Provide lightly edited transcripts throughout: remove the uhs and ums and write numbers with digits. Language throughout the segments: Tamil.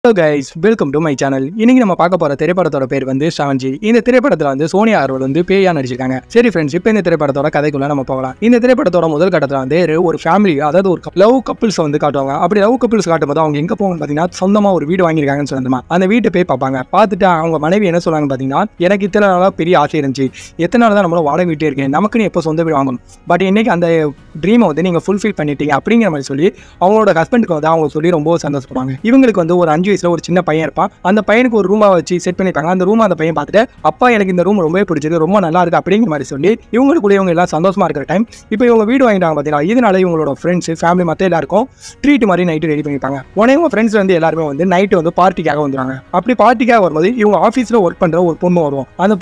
Hello guys, welcome to my channel. இன்னைக்கு நம்ம பார்க்க போற திரைப்படத்தோட பேர் வந்து செவன்ஜி. இந்த திரைப்படத்துல வந்து சோனியா அகர்வால் வந்து பேயா நடிச்சிருக்காங்க. சரி ஃப்ரெண்ட்ஸ், இப்போ இந்த திரைப்படத்தோட கதைக்குள்ள நம்ம போகலாம். இந்த திரைப்படத்தோட முதல் கட்டத்துல வந்து ஒரு ஃபேமிலி, அதாவது ஒரு லவ் கப்பிள்ஸ் வந்து காட்டுவாங்க. அப்படி லவ் கப்பிள்ஸ் காட்டும்போது அவங்க எங்க போவாங்க பாத்தீங்கன்னா, சொந்தமா ஒரு வீடு வாங்கியிருக்காங்கன்னு சொல்லுமா. அந்த வீட்டை போய் பார்ப்பாங்க. பார்த்துட்டு அவங்க மனைவி என்ன சொல்லுவாங்க பாத்தீங்கன்னா, எனக்கு இத்தனை நாளா பெரிய ஆசை இருந்துச்சு, எத்தனை நாள் தான் நம்மளும் வாடகை வீட்டே இருக்கேன், நமக்குன்னு எப்போ சொந்த வீடு வாங்கணும், பட் இன்னைக்கு அந்த ட்ரீமை வந்து நீங்க ஃபுல்ஃபில் பண்ணிட்டீங்க அப்படிங்கிற மாதிரி சொல்லி அவங்களோட ஹஸ்பண்டுக்கு வந்து அவங்க சொல்லி ரொம்ப சந்தோஷப்படுவாங்க. இவங்களுக்கு வந்து ஒரு 5 வயசுல ஒரு சின்ன பையன், அந்த பையனுக்கு ஒரு ரூமா வச்சு செட் பண்ணிருப்பாங்க. அந்த ரூம் அந்த பையன் பார்த்துட்டு, அப்பா எனக்கு இந்த ரூம் ரொம்ப பிடிச்சது, ரொம்ப நல்லா இருக்கு அப்படிங்கிற மாதிரி சொல்லி இவங்களுக்குள்ள இவங்க எல்லாம் சந்தோஷமா இருக்கிற டைம் இப்போ இவங்க வீடு வாங்கிட்டாங்க பார்த்தீங்களா. இதனால இவங்களோட ஃப்ரெண்ட்ஸ் ஃபேமிலி மற்ற எல்லாருக்கும் ட்ரீட் மாதிரி நைட்டு ரெடி பண்ணிப்பாங்க. உடனே உங்க ஃப்ரெண்ட்ஸ் வந்து எல்லாருமே வந்து நைட்டு வந்து பார்ட்டிக்காக வந்துடுவாங்க. அப்படி பார்ட்டிக்காக வரும்போது இவங்க ஆஃபீஸில் ஒர்க் பண்ற ஒரு பொண்ணு வருவோம். அந்த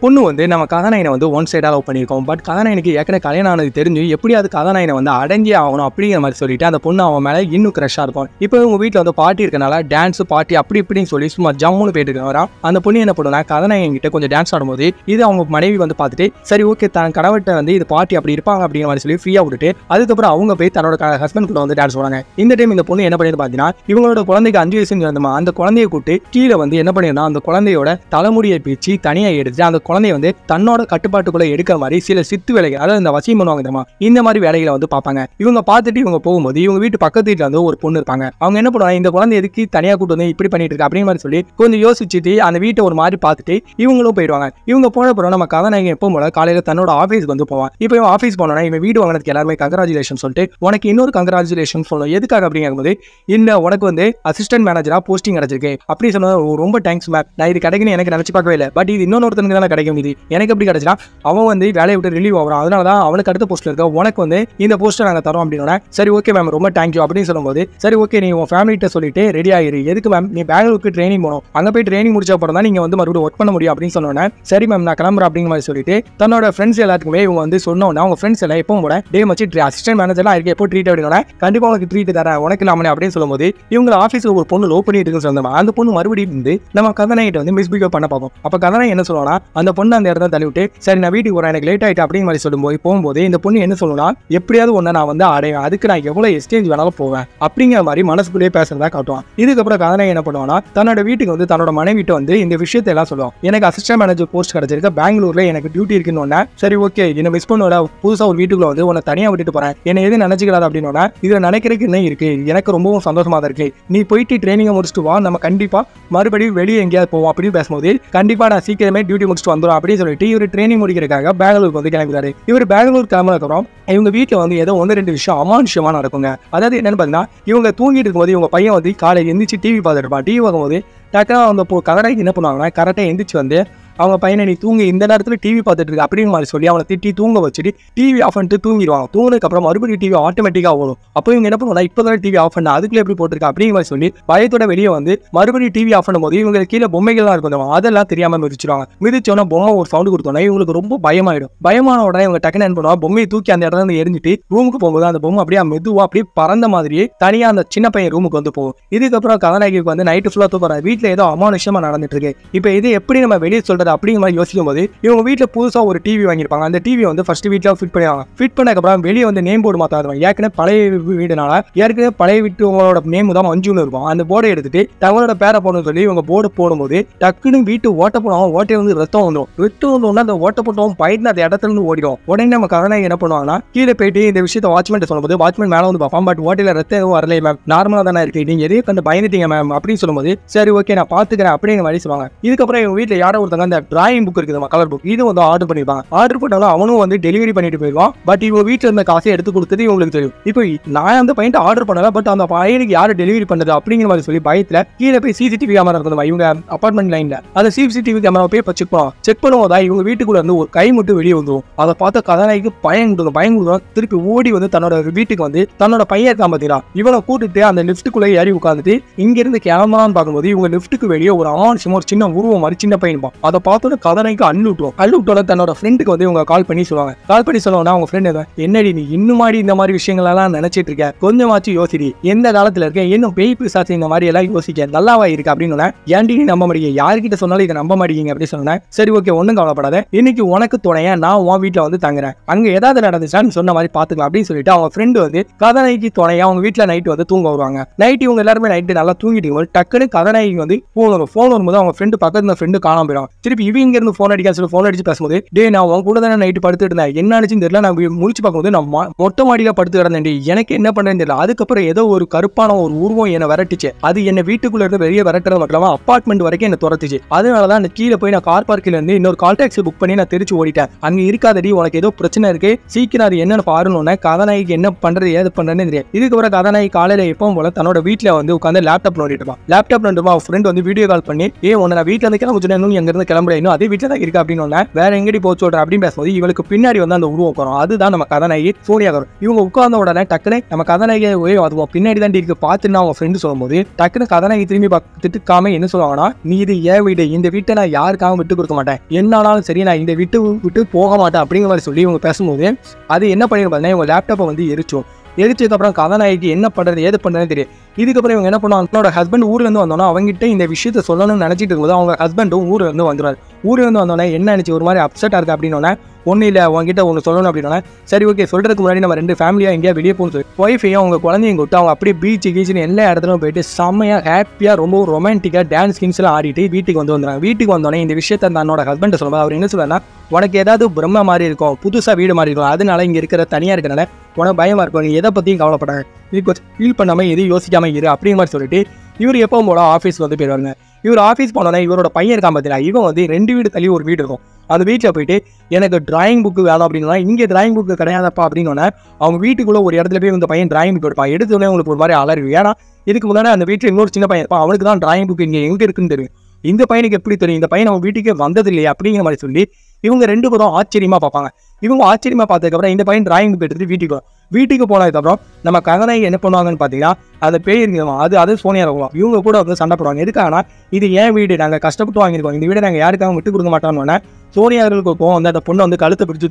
பொண்ணு வந்து நம்ம கதாநாயகனை வந்து ஒன் சைடாக லவ் பண்ணியிருக்கோம். பட் கதாநாயகனுக்கு ஏற்கனவே கல்யாணம் ஆனது தெரிஞ்சு எப்படியாவது கதாநாயகனை வந்து அடங்கியே ஆகணும் அப்படிங்கிற மாதிரி சொல்லிட்டு அந்த பொண்ணு அவன் மேலே இன்னும் க்ரஷ்ஷாக இருக்கும். இப்போ இவங்க வீட்டில் வந்து பார்ட்டி இருக்கனால டான்ஸ் பார்ட்டி அப்படி இப்படின்னு சொல்லி சும்மா ஜம்முன்னு போயிட்டு இருக்கா. அந்த பொண்ணு என்ன பண்ணுனா, கதாநாயகன் கிட்ட கொஞ்சம் டான்ஸ் ஆடும்போது இது அவங்க மனைவி வந்து பார்த்துட்டு, சரி ஓகே தன் கணவர்கிட்ட வந்து இது பார்ட்டி அப்படி இருப்பாங்க அப்படிங்கிற மாதிரி சொல்லி ஃப்ரீயா விட்டுட்டு அதுக்கப்புறம் அவங்க போய் தன்னோட ஹஸ்பண்ட் கூட வந்து டான்ஸ் போறாங்க. இந்த டைம் இந்த பொண்ணு என்ன பண்ணிட்டு பார்த்தீங்கன்னா, இவங்களோட குழந்தைக்கு 5 வயசுன்னு இருந்தமா அந்த குழந்தைய கூட்டு கீழே வந்து என்ன பண்ணிருந்தா, அந்த குழந்தையோட தலைமுடியை பிச்சு தனியா எடுத்து அந்த குழந்தைய வந்து தன்னோட கட்டுப்பாட்டுக்குள்ள எடுக்கிற மாதிரி சில சித்து வேலைகள், அதாவது இந்த வசியம் பண்ணுவாங்க தெரியுமா, இந்த மாதிரி வேலைகளை வந்து பார்ப்பாங்க. இவங்க பார்த்துட்டு இவங்க போகும்போது இவங்க வீட்டு பக்கத்து வீட்டில் வந்து ஒரு பொண்ணு இருப்பாங்க. அவங்க என்ன பண்ணுவாங்க, இந்த குழந்தை எதுக்கு தனியா கூட்டு வந்து இப்படி பண்ணிட்டு இருக்கு அப்படிங்கிற மாதிரி சொல்லி கொஞ்சம் யோசிச்சுட்டு அந்த வீட்டை ஒரு மாதிரி பார்த்துட்டு இவங்களும் போயிடுவாங்க. இவங்க போன பிறகு நம்ம கதாநாயகன் எப்போ போல காலையில தன்னோட ஆஃபீஸ்க்கு வந்து போவான். இப்போ இவன் ஆஃபீஸ் போனோன்னா இவன் வீடு வாங்கினதுக்கு எல்லாருமே கங்க்ராச்சுலேஷன் சொல்லிட்டு உனக்கு இன்னொரு கங்க்ராச்சுலேஷன் சொல்லணும். எதுக்காக அப்படிங்கும்போது, இல்லை உனக்கு வந்து அசிஸ்டன்ட் மேனேஜரா போஸ்டிங் கிடைச்சிருக்கு அப்படி சொன்னா, ரொம்ப தேங்க்ஸ் மேம், நான் இது கிடைக்குன்னு எனக்கு நினைச்சு பார்க்கவே இல்லை, பட் இது இன்னொருத்தனுக்கு தான் கிடைக்கும், இது எனக்கு எப்படி கிடைச்சா அவன் வந்து வேலையை விட்டு ரிலீவ் ஆகிறான், அதனால தான் அவனுக்கு அடுத்த போஸ்ட்ல இருக்க, உனக்கு வந்து இந்த போஸ்ட்டை நாங்கள் தரோம் அப்படின்னா, சரி ஓகே மேம் ரொம்ப தேங்க்யூ அப்படின்னு சொல்லும்போது, சரி ஓகே நீ உன் ஃபேமிலிட்ட சொல்லிட்டு ரெடி ஆகிரு, எதுக்கு மேம் நீ பெங்களூருக்கு ட்ரைனிங் போகணும், அங்கே போய் ட்ரைனிங் முடிச்ச அப்புறம் தான் நீங்க வந்து மறுபடியும் ஒர்க் பண்ண முடியும் அப்படின்னு சொன்னோன்னே, சரி மேம் நான் கிளம்புறேன் அப்படிங்கிற மாதிரி சொல்லிட்டு தன்னோட ஃப்ரெண்ட்ஸ் எல்லாத்துக்குமே இவங்க வந்து சொன்னோன்னா அவங்க ஃப்ரெண்ட்ஸ் எல்லாம் எப்பவும் கூட டே மச்சி அசிஸ்டன்ட் மேனேஜர்லாம் இருக்கு, எப்போ ட்ரீட் அப்படின்னா கண்டிப்பா உனக்கு ட்ரீட் தரேன் உனக்கு நாம அப்படின்னு சொல்லும்போது, இவங்க ஆஃபீஸில் ஒரு பொண்ணு லவ் பண்ணிட்டு இருக்குன்னு சொந்தமா அந்த பொண்ணு மறுபடியும் வந்து நம்ம கதாநாயகிட்ட வந்து மிஸ்பிஹேவ் பண்ண பார்ப்போம். அப்போ கதாநாயகன் என்ன சொல்லுவானா, அந்த பொண்ணு அந்த இடத்த தள்ளி விட்டு சரி நான் வீட்டுக்கு போறேன் எனக்கு லேட் ஆயிட்டு அப்படிங்கிற மாதிரி சொல்லும்போது போகும்போது இந்த பொண்ணு என்ன சொல்லணும்னா, எப்படியாவது ஒன்று நான் வந்து அடைவேன், அதுக்கு நான் எவ்வளவு எக்ஸ்சேஞ்ச் வேணாலும் போவேன் அப்படிங்கிற மாதிரி மனசுக்குள்ளேயே பேசுறதா காட்டுவான். இதுக்கப்புறம் கதாநாயகன் என்ன பண்ணுவானா, தன்னோட வீட்டுக்கு வந்து தன்னோட மனைவிட்ட வந்து இந்த விஷயத்தை எல்லாம் சொல்லுவோம். எனக்கு அசிஸ்டன்ட் மேனேஜர் போஸ்ட் கிடைச்சிருக்கு, பெங்களூர்ல எனக்கு டியூட்டி இருக்குன்னு, சரி ஓகே என்ன மிஸ் பண்ணோட புதுசா ஒரு வீட்டுக்குள்ள வந்து உன்னை தனியா விட்டுட்டு போறேன், என்ன எது நினைச்சுக்கிறாரு அப்படின்னா, இதுல நினைக்கிறதுக்கு என்ன இருக்கு, எனக்கு ரொம்பவும் சந்தோஷமா தான் இருக்கு, நீ போயிட்டு ட்ரைனிங்கை முடிச்சுட்டு வா, நம்ம கண்டிப்பா மறுபடியும் வெளியே எங்கேயாவது போவோம் அப்படின்னு பேசும்போது, கண்டிப்பா நான் சீக்கிரமே டியூட்டி முடிச்சுட்டு வந்துடும் அப்படின்னு சொல்லிட்டு இவர் ட்ரைனிங் முடிக்கிறதுக்காக பெங்களூருக்கு வந்து கிளம்புறாரு. இவர் பெங்களூர் கிளம்புறதுக்கப்புறம் இவங்க வீட்டில் வந்து ஏதோ 1-2 விஷயம் அமானுஷமா நடக்குங்க. அதாவது என்னன்னு பார்த்தீங்கன்னா, இவங்க தூங்கிட்டு இருக்கும்போது இவங்க பையன் வந்து காலையில் எந்திரிச்சு டிவி பார்த்துட்டு இருப்பான். டிவி பார்க்கும்போது டக்குனா அந்த கதாநாயகி என்ன பண்ணுவாங்கன்னா, கரெக்டாக எந்திரிச்சு வந்து அவங்க பையனை நீ தூங்கி இந்த நேரத்தில் டிவி பார்த்துட்டு இருக்கு அப்படிங்கிற மாதிரி சொல்லி அவனை திட்டி தூங்க வச்சுட்டு டிவி ஆஃப் பண்ணிட்டு தூங்கிடுவாங்க. தூங்கினதுக்கப்புறம் மறுபடியும் டிவி ஆட்டோமேட்டிக்காக வரும். அப்போ இவங்க என்ன பண்ணுவாங்க, இப்போ தான் டிவி ஆஃப் பண்ண அதுக்குள்ள எப்படி போட்டிருக்கா அப்படிங்கிற மாதிரி சொல்லி பயத்தோட வெளியே வந்து மறுபடியும் டிவி ஆஃப் பண்ணும்போது இவங்க கீழே பொம்மைகள்லாம் இருக்கும், அதெல்லாம் தெரியாமல் மிதிச்சிருவாங்க. மிதிச்சோன்னா பொம்மை ஒரு சவுண்டு கொடுத்தோன்னா இவங்களுக்கு ரொம்ப பயமாயிடும். பயமான உடனே இவங்க டக்குன்னு என்ன பண்ணுவாங்க, பொம்மையை தூக்கி அந்த இடத்துல எரிஞ்சிட்டு ரூமுக்கு போகும்போது அந்த பொம்மை அப்படியே மெதுவாக அப்படியே பறந்த மாதிரியே தனியாக அந்த சின்ன பையன் ரூமுக்கு வந்து போகும். இதுக்கப்புறம் கதாநாயகிக்கு வந்து நைட்டு ஃபுல்லாக தூக்குறாங்க, வீட்டில் ஏதோ அமானுஷமா நடந்துட்டு இருக்கு. இப்போ இது எப்படி நம்ம வெளியே சொல்றது அப்படிங்கிற மாதிரி யோசிக்கும் போது இவங்க வீட்டில் புதுசாக ஒரு டிவி வாங்கியிருப்பாங்க. அந்த டிவி வந்து ஃபர்ஸ்ட் வீட்டில் ஃபிட் பண்ணுவாங்க. ஃபிட் பண்ணதுக்கப்புறம் வெளியே வந்து நேம் போர்டு மாற்றாங்க. ஏற்கனவே பழைய வீடுனால ஏற்கனவே பழைய வீட்டுங்களோட நேம் தான் மஞ்சுன்னு இருக்கும். அந்த போர்டை எடுத்துட்டு தங்களோட பேரை போடணும்னு சொல்லி இவங்க போர்டு போடும்போது டக்குன்னு வீட்டு ஓட்ட போடுவாங்க. ஓட்டையை வந்து ரத்தம் வந்துடும். ரத்தம் வந்தோம்னா அந்த ஓட்ட போட்டவங்க பயந்து அந்த இடத்துல இருந்து ஓடிடும். உடனே நம்ம கதாநாயகி என்ன பண்ணுவாங்கன்னா, கீழே போயிட்டு இந்த விஷயத்தை வாட்ச்மேன் சொல்லும்போது வாட்ச்மேன் மேலே வந்து பார்ப்பான். பட் ஓட்டையில ரத்தம் எதுவும் வரலையே மேம், நார்மலாக தானே இருக்கு, நீங்க எதையும் கண்டு பயந்துட்டீங்க மேம் அப்படின்னு சொல்லும்போது, சரி ஓகே நான் பாத்துக்கிறேன் அப்படிங்கிற மாதிரி சொல்லுவாங்க. இதுக்கப்புறம் இவங்க வீட்டில் யாரோ ஒருத்தங்க அந்த டிராயிங் புக் இருக்குது கலர் புக், இது வந்து ஆர்டர் பண்ணிருப்பாங்க. ஆர்டர் பண்ணாலும் அவனும் வந்து டெலிவரி பண்ணிட்டு போயிடுவான். பட் இவங்க வீட்டில் இருந்த காசை எடுத்து கொடுத்தது இவங்களுக்கு தெரியும். இப்போ நான் அந்த பையன் ஆர்டர் பண்ணல, பட் அந்த பையனுக்கு யாரு டெலிவரி பண்ணது அப்படிங்கிற மாதிரி சொல்லி பயத்துல கீழே போய் சிசிடிவி கேமரா இருக்குது இவங்க அபார்ட்மெண்ட் லைன்ல, அந்த சிசிடிவி கேமரா போய் செக் பண்ணுவோம். இவங்க வீட்டுக்குள்ள இருந்து ஒரு கை மட்டும் வெளியே வந்துடும். அதை பார்த்த கதாநாயகிக்கு பயம் கொடுக்கும். திருப்பி ஓடி வந்து தன்னோட வீட்டுக்கு வந்து தன்னோட பையன் இருக்கான் பார்த்தீங்களா, இவனை கூட்டிட்டு அந்த லிப்டுக்குள்ள ஏறி உட்காந்துட்டு இங்க இருந்து கிளம்பலான்னு பார்க்கும்போது இவங்க லிப்டுக்கு வெளியே ஒரு அமானுஷமா ஒரு சின்ன உருவம் மாதிரி சின்ன பையன் அதை அதை பார்த்தோன்னே கதாநாயகி அள்ளு விட்டோட தன்னோட ஃப்ரெண்டுக்கு வந்து இவங்க கால் பண்ணி சொல்லுவாங்க. கால் பண்ணி சொல்லுவாங்கன்னா அவங்க ஃப்ரெண்ட் என்னடி நீ இன்னுமாடி இந்த மாதிரி விஷயங்களெல்லாம் நினைச்சிட்டு இருக்க, கொஞ்சமாச்சும் யோசிடி, எந்த காலத்துல இருக்க, இன்னும் பேய் பிசாசு இந்த மாதிரி எல்லாம் யோசிக்க நல்லாவா இருக்கு அப்படின்னு. ஏன்டி நீ நம்ப மாட்டீங்க, யார்கிட்ட சொன்னாலும் இதை நம்ப மாட்டீங்க அப்படின்னு சொன்னேன். சரி ஓகே, ஒன்றும் கவலைப்படாத, இன்னைக்கு உனக்கு துணையா நான் உன் வீட்டில் வந்து தங்குறேன், அங்க ஏதாவது நடந்துச்சா நீ சொன்ன மாதிரி பாத்துக்கலாம் அப்படின்னு சொல்லிட்டு அவங்க ஃப்ரெண்டு வந்து கதாநாயகி துணையா அவங்க வீட்டில் நைட்டு வந்து தூங்க வருவாங்க. நைட்டு இவங்க எல்லாருமே நைட்டு நல்லா தூங்கிட்டு இருக்கும்போது டக்குன்னு கதாநாயகி வந்து ஃபோன் வரும்போது அவங்க ஃப்ரெண்டு பக்கத்துல ஃப்ரெண்டு காணாம போயிடும். திருப்பி இவங்க இருந்து ஃபோன் அடிக்க சொல்லி ஃபோன் அடிச்சு பேசும்போது, டே நான் உன் கூட தானே நைட்டு படுத்துட்டு இருந்தேன், என்ன ஆச்சுன்னு தெரியல, நான் முடிச்சு பார்க்கும்போது நான் மொட்டை மாடியில படுத்து கிடந்தேன், எனக்கு என்ன பண்றேன்னு தெரியல. அதுக்கப்புறம் ஏதோ ஒரு கருப்பான ஒரு உருவம் என்ன விரட்டுச்சு. அது என்ன வீட்டுக்குள்ள இருந்து வெளியே விரட்டுறது மட்டும் இல்லாம அப்பார்ட்மெண்ட் வரைக்கும் என்ன துரத்துச்சு. அதனாலதான் அந்த கீழே போய் நான் கார் பார்க்கில் இருந்து இன்னொரு கால் டாக்ஸி புக் பண்ணி நான் திருச்சி ஓடிட்டேன். அங்க இருக்காதடி, உனக்கு ஏதோ பிரச்சனை இருக்கு, சீக்கிரம் அது என்னன்னு பாருன்னு கதாநாயகிக்கு என்ன பண்றது ஏது பண்றேன்னு தெரியும். இதுக்கப்புறம் கதாநாயகி காலையில எப்பவும் போல தன்னோட வீட்டுல வந்து உட்காந்து லேப்டாப் நோண்டிட்டு இருப்பான். லேப்டாப் நோண்டிட்டு அவன் ஃப்ரெண்ட் வந்து வீடியோ கால் பண்ணி, உன்னை நான் வீட்டுல இருந்து கிளம்ப சொன்னேன், எங்க இருந்து கிளம்புற, இன்னும் அதே வீட்டுல தான் இருக்கு அப்படின்னு வேற எங்கடி போச்சு சொல்ற அப்படின்னு பேசும்போது இவளுக்கு பின்னாடி வந்து அந்த உருவம் வரும். அதுதான் நம்ம கதாநாயகி சோனியா வரும். இவங்க உட்கார்ந்த உடனே டக்குனு நம்ம கதாநாயகி அதுவும் பின்னாடி தான் இருக்கு பார்த்துன்னு அவங்க ஃப்ரெண்டு சொல்லும்போது டக்குனு கதாநாயகி திரும்பி திட்டுக்காம என்ன சொல்லுவாங்கன்னா, நீ இது ஏன் வீடு, இந்த வீட்டை நான் யாருக்காக விட்டு கொடுக்க மாட்டேன், என்னாலும் சரி நான் இந்த விட்டு போக மாட்டேன் அப்படிங்கிற மாதிரி சொல்லி இவங்க பேசும்போது அது என்ன பண்ணிருப்பாங்க, இவங்க லேப்டாப்பை வந்து எரிச்சதுக்கு அப்புறம் கதாநாயகி என்ன பண்றது ஏது பண்றதுன்னு தெரியும். இதுக்கப்புறம் இவங்க என்ன பண்ணுவாங்க, அவனோட ஹஸ்பண்ட் ஊர்ல இருந்து வந்தோன்னா அவங்ககிட்ட இந்த விஷயத்த சொல்லணும்னு நினைச்சிட்டு இருக்கும்போது அவங்க ஹஸ்பண்டும் ஊர்ல இருந்து வந்துடுவாரு. ஊர்ல இருந்து வந்தோடனே என்ன நினைச்சு ஒரு மாதிரி அப்செட்டா இருக்கு அப்படின்னு ஒன்னும் இல்லை உங்ககிட்ட ஒன்று சொல்லணும் அப்படின்னா, சரி ஓகே சொல்றதுக்கு முன்னாடி நம்ம ரெண்டு ஃபேமிலியா எங்கேயா வெளியே போகணும் சொல்லி ஒய்ஃபையும் அவங்க குழந்தையும் கூட்டு அவங்க அப்படியே பீச்சு கீச்சுன்னு எல்லா இடத்துலையும் போயிட்டு செம்மையா ஹாப்பியா ரொம்ப ரொமான்டிக்கா டான்ஸ் கிங்ஸ் எல்லாம் ஆடிட்டு வீட்டுக்கு வந்துடுறாங்க. வீட்டுக்கு வந்தோடனே இந்த விஷயத்த தன்னோட ஹஸ்பண்ட் சொல்லுவாங்க. அவர் என்ன சொல்லுவாருன்னா, உனக்கு ஏதாவது பிரம்ம மாதிரி இருக்கும், புதுசா வீடு மாதிரி இருக்கும், அதனால இங்க இருக்கிற தனியா இருக்கிறனால உனக்கு பயமா இருக்கும், நீ எதை பத்தியும் கவலைப்படாங்க, நீ கொஞ்சம் ஃபீல் பண்ணாம எதையும் யோசிக்காம இரு அப்படிங்கிற மாதிரி சொல்லிட்டு இவர் எப்பவும் போல ஆஃபீஸ் வந்து போயிடுவாங்க. இவர் ஆஃபீஸ் போனோன்னா இவரோட பையன் இருக்கான் பார்த்தீங்கன்னா, இவன் வந்து 2 வீடு தள்ளி ஒரு வீடு இருக்கும். அந்த வீட்டில் போயிட்டு எனக்கு டிராயிங் புக்கு வேணும் அப்படின்னா, இங்கே டிராயிங் புக்கு கிடையாதப்பா அப்படின்னோடனே அவங்க வீட்டுக்குள்ள ஒரு இடத்துல போய் இந்த பையன் டிராயிங் புக் எடுப்பான். எடுத்தோடனே உங்களுக்கு ஒரு மாதிரி அலறி, ஏன்னா இதுக்கு முன்னாடி அந்த வீட்டில் இன்னொரு சின்ன பையன் இருப்பான், அவனுக்கு தான் டிராயிங் புக் இங்கே எங்கே இருக்குன்னு தெரியும். இந்த பையனுக்கு எப்படி தெரியும், இந்த பையன் அவன் வீட்டுக்கே வந்தது இல்லையா அப்படிங்கிற மாதிரி சொல்லி இவங்க 2 பேரும் ஆச்சரியமா பார்ப்பாங்க. இவங்க ஆச்சரியமா பார்த்ததுக்கப்புறம் இந்த பையன் டிராயிங் புக் எடுத்துட்டு வீட்டுக்கு போனதுக்கப்புறம் நம்ம கதாநாயகி என்ன பண்ணுவாங்கன்னு பார்த்தீங்கன்னா, அந்த பேய் இருக்குமா அது சோனியா இருக்கும். இவங்க கூட வந்து சண்டை போடுவாங்க. எதுக்காகனா, இது ஏன் வீடு, நாங்கள் கஷ்டப்பட்டு வாங்கியிருக்கோம், இந்த வீடை நாங்கள் யாருக்காகவும் விட்டு கொடுக்க மாட்டோம்னு சோனியார்களுக்கு கோவம் வந்து அந்த பொண்ணை வந்து கழுத்தை பிடிச்சி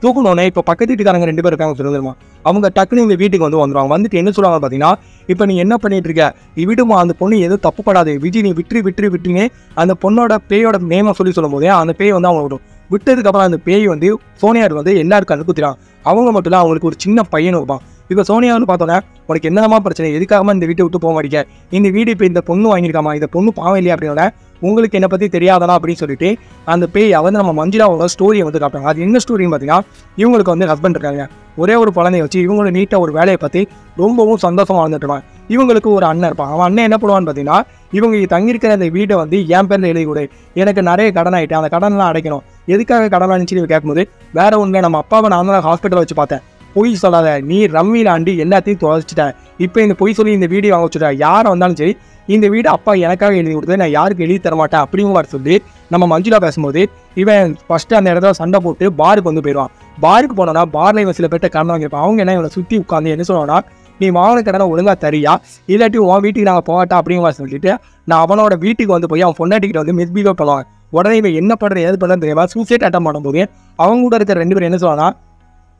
தூக்கணுன்னே இப்போ பக்கத்து வீட்டுக்காரங்க 2 பேர் இருக்காங்க சொல்லுமா, அவங்க டக்குனு இந்த வீட்டுக்கு வந்து வந்துடுவாங்க. வந்துட்டு என்ன சொல்லுவாங்க பார்த்தீங்கன்னா, இப்போ நீ என்ன பண்ணிட்டு இருக்க, விடுமா, அந்த பொண்ணு எதுவும் தப்புப்படாது, விஜய் நீ விட்டுருங்க அந்த பொண்ணோட பேயோட நேமை சொல்லி சொல்லும் போதே அந்த பேய் வந்து அவங்க விடும். விட்டதுக்கப்புறம் அந்த பேய் வந்து சோனியார் வந்து எல்லாருக்கும் அனுப்புத்திறாங்க. அவங்க மட்டும் இல்லை, அவங்களுக்கு ஒரு சின்ன பையனும் இருப்பான். இப்போ சோனியான்னு பார்த்தோன்னா, உனக்கு என்னமா பிரச்சனை, எதுக்காகமா இந்த வீட்டை விட்டு போக மாட்டீங்க, இந்த வீடு இப்போ இந்த பொண்ணு வாங்கியிருக்காமா, இந்த பொண்ணு பாவம் இல்லையா அப்படின்னா, உங்களுக்கு என்னை பற்றி தெரியாதனா அப்படின்னு சொல்லிட்டு அந்த பேய் வந்து நம்ம மஞ்சுளாவோட ஸ்டோரியை வந்து காட்டுறாங்க. அது என்ன ஸ்டோரின்னு பார்த்தீங்கன்னா, இவங்களுக்கு வந்து ஹஸ்பண்ட் இருக்காங்க, ஒரே ஒரு குழந்தைய வச்சு இவங்களோட நீட்டாக ஒரு வேலையை பற்றி ரொம்பவும் சந்தோஷமாக வாழ்ந்துட்டு இருப்பாங்க. இவங்களுக்கு ஒரு அண்ணன் இருப்பான். அவன் அண்ணன் என்ன பண்ணுவான்னு பார்த்தீங்கன்னா, இவங்க தங்கியிருக்கிற அந்த வீட்டை வந்து என் பேரில் எழுதி கொடு, எனக்கு நிறைய கடன் ஆகிட்டு அந்த கடனெல்லாம் அடைக்கணும், எதுக்காக கடன் ஆனிச்சுன்னு கேட்கும்போது, வேற ஒன்று நம்ம அப்பாவை நான் தான் ஹாஸ்பிட்டலில் வச்சு பார்த்தேன், பொய் சொல்லாத, நீ ரம்மியில் ஆண்டி எல்லாத்தையும் தொலைச்சிட்டேன், இப்போ இந்த பொய் சொல்லி இந்த வீடியோ வாங்க வச்சுட்டேன், யாரை வந்தாலும் சரி இந்த வீடு அப்பா எனக்காக எழுதி கொடுத்தது, நான் யாருக்கு எழுதி தரமாட்டேன் அப்படிங்கிற மாதிரி சொல்லி நம்ம மஞ்சுளா பேசும்போது இவன் ஃபஸ்ட்டு அந்த இடத்துல சண்டை போட்டு பாருக்கு வந்து போயிடுவான். பாருக்கு போனோன்னா பார்ல இவன் சில பேர்ட்ட கடன் வாங்கியிருப்பான். அவங்க என்ன இவனை சுற்றி உட்காந்து என்ன சொல்லுவான்னா, நீ வாங்கின கடனை ஒழுங்காக தரியா, இல்லாட்டி உன் வீட்டுக்கு நாங்கள் போகட்டா அப்படிங்கிற மாதிரி சொல்லிட்டு நான் அவனோட வீட்டுக்கு வந்து போய் அவன் பொண்டாட்டிக்கிட்ட வந்து மிஸ்பிஹேவ் பண்ணுவாங்க. உடனே இவன் என்ன பண்ணுறது ஏது பண்ணுறது தெரியாம சூசைட் அட்டம் பண்ணும்போது அவங்க கூட இருக்கிற 2 பேர் என்ன சொல்லுவாங்கன்னா,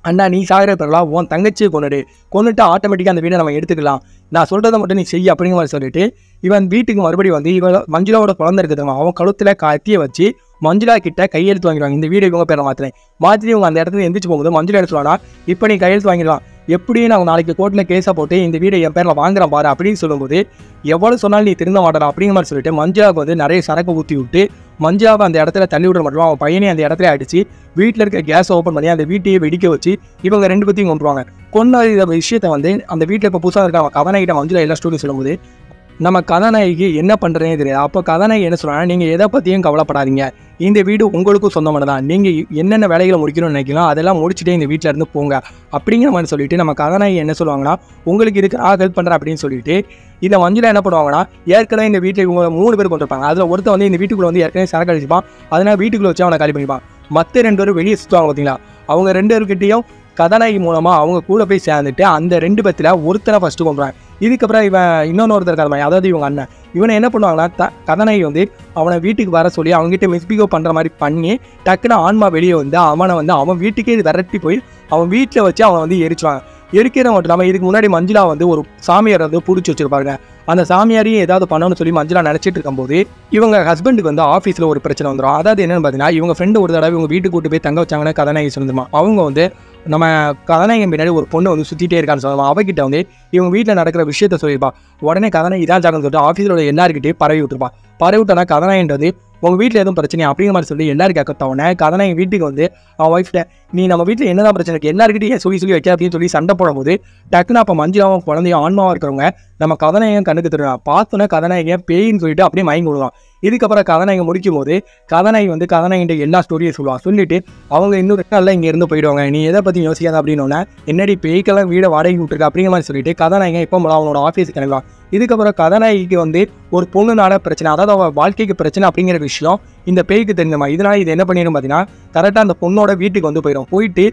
அண்ணா நீ சாகிற பிறலாம் உன் தங்கச்சியை கொண்டுட்டு ஆட்டோமேட்டிக்காக அந்த வீடை நம்ம எடுத்துக்கலாம், நான் சொல்கிறத மட்டும் நீ செய்ய அப்படிங்கிற மாதிரி சொல்லிட்டு இவன் வீட்டுக்கு மறுபடியும் வந்து இவன் மஞ்சுளாவோட குழந்தை இருக்குதுங்க, அவன் கழுத்தில் கத்தியை வச்சு மஞ்சுளா கிட்ட கையெழுத்து வாங்கிடுவாங்க. இந்த வீடு இவங்க பேரை மாற்றி இவங்க அந்த இடத்துல எந்திரிச்சு போகும்போது மஞ்சுளா எடுத்து சொல்லுவானா, இப்போ நீ கையெழுத்து வாங்கிடலாம், எப்படியும் நான் நாளைக்கு கோர்ட்டில் கேஸாக போட்டு இந்த வீடை என் பேரில் வாங்குறேன் பாரு அப்படின்னு சொல்லும்போது, எவ்வளோ சொன்னாலும் நீ திருந்த மாட்டேன் அப்படிங்கிற மாதிரி சொல்லிட்டு மஞ்சுளாவுக்கு வந்து நிறைய சரக்கு ஊற்றி விட்டு மஞ்சுளாவை அந்த இடத்துல தள்ளி விட மட்டும் அவன் பையனே அந்த இடத்துல அடிச்சு வீட்டில் இருக்க கேஸ் ஓப்பன் பண்ணி அந்த வீட்டையே வெடிக்க வச்சு இவங்க 2 பேத்தையும் கொண்டுருவாங்க. கொண்ட விஷயத்தை வந்து அந்த வீட்டில் இப்போ புதுசாக இருக்க அவன் கதாநாயகிட்ட மஞ்சுளா எல்லா ஸ்டோரியும் சொல்லும்போது நம்ம கதாநாயகி என்ன பண்ணுறதே தெரியாது. அப்போ கதாநாயகி என்ன சொல்கிறாங்கன்னா, நீங்கள் எதை பற்றியும் கவலைப்படாதீங்க, இந்த வீடு உங்களுக்கும் சொந்தமானது தான், நீங்கள் என்னென்ன வேலைகளை முடிக்கணும்னு நினைக்கலாம் அதெல்லாம் முடிச்சுட்டே இந்த வீட்டில் இருந்து போங்க அப்படிங்கிற மாதிரி சொல்லிட்டு நம்ம கதாநாயகி என்ன சொல்லுவாங்கன்னா, உங்களுக்கு இதுக்கு ஹெல்ப் பண்ணுறேன் அப்படின்னு சொல்லிட்டு இந்த மஞ்சுளா என்ன பண்ணுவாங்கன்னா, ஏற்கனவே இந்த வீட்டில் இவங்க 3 பேர் கொண்டிருப்பாங்க. அதில் ஒருத்தர் வந்து இந்த வீட்டுக்குள்ளே வந்து ஏற்கனவே சரக்கு அடிச்சுப்பான், அதனால் வீட்டுக்குள்ளே வச்சு அவனை காலி பண்ணிப்பான். மற்ற 2 பேரும் வெளியே சுற்றுவாங்க பார்த்தீங்களா, அவங்க 2 பேர்கிட்டையும் கதாநாயகி மூலமாக அவங்க கூட போய் சேர்ந்துட்டு அந்த 2 பேர்த்தில் ஒருத்தனை ஃபஸ்ட்டு கொண்டுறாங்க. இதுக்கப்புறம் இவன் இன்னொருத்தர் கதை, அதாவது இவங்க அண்ணன் இவனை என்ன பண்ணுவாங்கன்னா கதாநாயகி வந்து அவனை வீட்டுக்கு வர சொல்லி அவங்ககிட்ட மிஸ்பிகோ பண்ணுற மாதிரி பண்ணி டக்குன்னு ஆன்மா வெளியே வந்து அவனை வந்து அவன் வீட்டுக்கே விரட்டி போய் அவன் வீட்டில் வச்சு அவன் வந்து எரிச்சுவாங்க. எரிக்கிற மட்டும் இல்லாமல் இதுக்கு முன்னாடி மஞ்சுளா வந்து ஒரு சாமியார் வந்து பிடிச்சி வச்சிருப்பாங்க. அந்த சாமியாரையும் ஏதாவது பண்ணணும்னு சொல்லி மஞ்சுளா நினச்சிட்டு இருக்கும்போது இவங்க ஹஸ்பண்டுக்கு வந்து ஆஃபீஸில் ஒரு பிரச்சனை வந்துடும். அதாவது என்னென்னு பார்த்தீங்கன்னா, இவங்க ஃப்ரெண்டு ஒரு தடவை இவங்க வீட்டுக்கு கூட்டு போய் தங்க வச்சாங்கன்னா கதாநாயகி சொல்லுமா, அவங்க வந்து நம்ம கதாநாயகன் பின்னாடி ஒரு பொண்ணு வந்து சுற்றிட்டே இருக்கான்னு சொல்லுவாங்க. அவகிட்ட வந்து இவங்க வீட்டில் நடக்கிற விஷயத்த சொல்லியிருப்பா. உடனே கதாநாயகி இதான் ஜாகன்னு சொல்லிட்டு ஆஃபீஸில் எல்லாருக்கிட்டையும் பரவி விட்டுருப்பா. பரவி விட்டானா கதாநாயகன் வந்து உங்கள் வீட்டில் எதுவும் பிரச்சனை அப்படிங்கிற மாதிரி சொல்லி எல்லாரும் கேட்கத்தவனே கதாநாயகன் வீட்டுக்கு வந்து அவன் ஒய்ஃப்ட்ட நீ நம்ம வீட்டில் என்னதான் பிரச்சனை இருக்குது எல்லாருக்கிட்டையும் சொல்லி வைக்க அப்படின்னு சொல்லி சண்டை போடும்போது டக்குன்னு அப்போ மஞ்சுளாவும் குழந்தையும் ஆன்மாவாக இருக்கிறவங்க நம்ம கதாநாயகன் கண்ணுக்கு தருவான். பார்த்தோன்னே கதாநாயகன் பேயின்னு சொல்லிட்டு அப்படியே மயங்கி விடுவான். இதுக்கப்புறம் கதாநாயகன் முடிக்கும் போது கதாநாயகி வந்து கதாநாயகன் எல்லா ஸ்டோரியும் சொல்லுவான். சொல்லிட்டு அவங்க இன்னொரு நாளில் இங்கே இருந்து போயிடுவாங்க. நீ எதை பற்றி யோசிக்காத அப்படின்னோடனே என்னடி பேய்க்கெல்லாம் வீடை வாடகை விட்டுருக்க அப்படிங்கிற மாதிரி சொல்லிட்டு கதாநாயகன் இப்போ அவனோட ஆஃபீஸுக்கு கிளம்புவான். இதுக்கப்புறம் கதாநாயகிக்கு வந்து ஒரு பொண்ணுனால பிரச்சனை, அதாவது அவள் வாழ்க்கைக்கு பிரச்சனை அப்படிங்கிற விஷயம் இந்த பேய்க்கு தெரிஞ்சமா. இதனால் இது என்ன பண்ணிடும் பார்த்தீங்கன்னா, கரெக்டாக அந்த பொண்ணோட வீட்டுக்கு வந்து போயிடும். போயிட்டு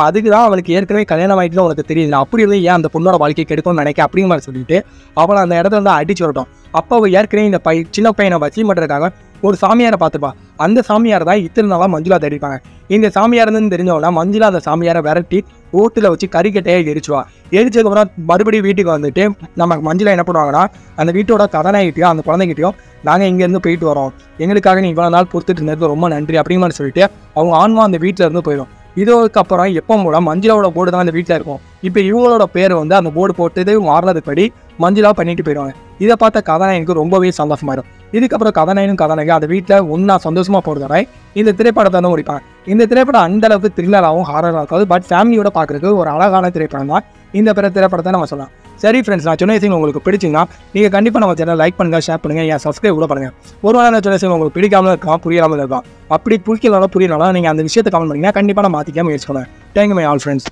அதுக்கு தான் அவளுக்கு ஏற்கனவே கல்யாணம் ஆகிட்டு உனக்கு தெரியுது, அப்படி இருந்து ஏன் அந்த பொண்ணோட வாழ்க்கை கெடுக்கும்னு நினைக்க அப்படிங்கிற மாதிரி சொல்லிட்டு அவளை அந்த இடத்துல வந்து அடிச்சு வரட்டும். அப்போ அவள் ஏற்கனவே இந்த சின்ன பையனை வச்சு பண்ணுறதுக்காக ஒரு சாமியாரை பார்த்துப்பா. அந்த சாமியார் தான் இத்தனை நாளாக மஞ்சுளா தேடிப்பாங்க. இந்த சாமியார்னு தெரிஞ்சவனா மஞ்சுளா அந்த சாமியாரை விரட்டி ரோட்டில் வச்சு கறிக்கட்டையாக எரிச்சுவா. எரிச்சதுக்கப்புறம் மறுபடியும் வீட்டுக்கு வந்துட்டு நம்ம மஞ்சுளா என்ன பண்ணுவாங்கன்னா, அந்த வீட்டோட கதாநாயகிட்டையும் அந்த குழந்தைகிட்டையும் நாங்கள் இங்கேருந்து போயிட்டு வரோம், எங்களுக்காக நீ இவ்வளோ நாள் பொறுத்துட்டு இருந்தது ரொம்ப நன்றி அப்படிங்கிற மாதிரி சொல்லிட்டு அவங்க ஆன்மா அந்த வீட்டில் இருந்து போயிடும். இதுக்கப்புறம் எப்போ போல மஞ்சுளாவோட போர்டு தான் அந்த வீட்டில் இருக்கும். இப்போ இவங்களோட பேர் வந்து அந்த போர்டு போட்டது மாறினதுபடி மஞ்சுளா பண்ணிட்டு போயிடுவாங்க. இதை பார்த்த கதாநாயகனுக்கு ரொம்பவே சந்தோஷமாயிடும். இதுக்கப்புறம் கதாநாயகி அந்த வீட்டில் ஒன்றா சந்தோஷமாக போகிறதால இந்த திரைப்படத்தை வந்து முடிப்பாங்க. இந்த திரைப்படம் அந்த அளவுக்கு த்ரில்லராகவும் ஹாரராக இருக்காது, பட் ஃபேமிலியோட பார்க்குறதுக்கு ஒரு அழகான திரைப்படம் தான் இந்த திரைப்படத்தை நம்ம சொல்லலாம். சரி ஃப்ரெண்ட்ஸ், நான் சொன்ன விஷயம் உங்களுக்கு பிடிச்சிங்கன்னா நீங்கள் கண்டிப்பாக நம்ம சேனல் லைக் பண்ணுங்கள், ஷேர் பண்ணுங்கள், ஏன் சப்ஸ்கிரைப் கூட பண்ணுங்கள். ஒரு வேளை நான் சொன்ன விஷயம் உங்களுக்கு பிடிக்காமல் இருக்கலாம், புரியாமல் இருக்கலாம். அப்படி புரியலனாலும் நீங்கள் அந்த விஷயத்தை கமெண்ட் பண்ணிங்கன்னா கண்டிப்பாக நான் மாற்றிக்க முயற்சி பண்ணுவேன். Thank you my all friends.